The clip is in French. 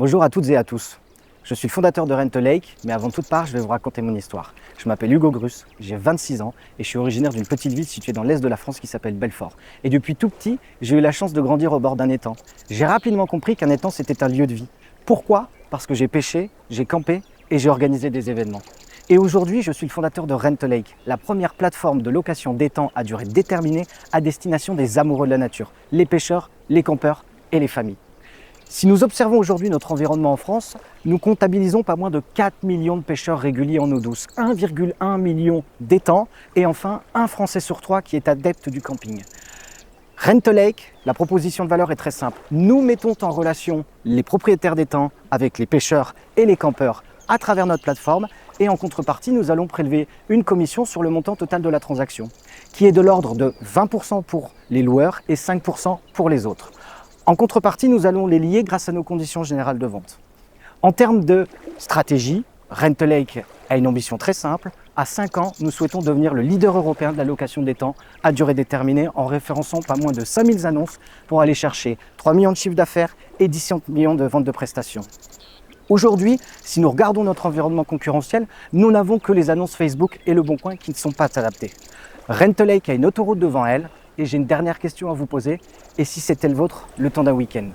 Bonjour à toutes et à tous. Je suis le fondateur de Rent a Lake, mais avant toute part, je vais vous raconter mon histoire. Je m'appelle Hugo Grus, j'ai 26 ans et je suis originaire d'une petite ville située dans l'est de la France qui s'appelle Belfort. Et depuis tout petit, j'ai eu la chance de grandir au bord d'un étang. J'ai rapidement compris qu'un étang, c'était un lieu de vie. Pourquoi? Parce que j'ai pêché, j'ai campé et j'ai organisé des événements. Et aujourd'hui, je suis le fondateur de Rent a Lake, la première plateforme de location d'étangs à durée déterminée à destination des amoureux de la nature, les pêcheurs, les campeurs et les familles. Si nous observons aujourd'hui notre environnement en France, nous comptabilisons pas moins de 4 millions de pêcheurs réguliers en eau douce, 1,1 million d'étangs et enfin un Français sur 3 qui est adepte du camping. Rent a Lake, la proposition de valeur est très simple. Nous mettons en relation les propriétaires d'étangs avec les pêcheurs et les campeurs à travers notre plateforme et en contrepartie, nous allons prélever une commission sur le montant total de la transaction qui est de l'ordre de 20% pour les loueurs et 5% pour les autres. En contrepartie, nous allons les lier grâce à nos conditions générales de vente. En termes de stratégie, Rent a Lake a une ambition très simple. À 5 ans, nous souhaitons devenir le leader européen de la location d'étangs à durée déterminée en référençant pas moins de 5000 annonces pour aller chercher 3 millions de chiffres d'affaires et 10 millions de ventes de prestations. Aujourd'hui, si nous regardons notre environnement concurrentiel, nous n'avons que les annonces Facebook et Le Bon Coin qui ne sont pas adaptées. Rent a Lake a une autoroute devant elle. Et j'ai une dernière question à vous poser. Et si c'était le vôtre, le temps d'un week-end?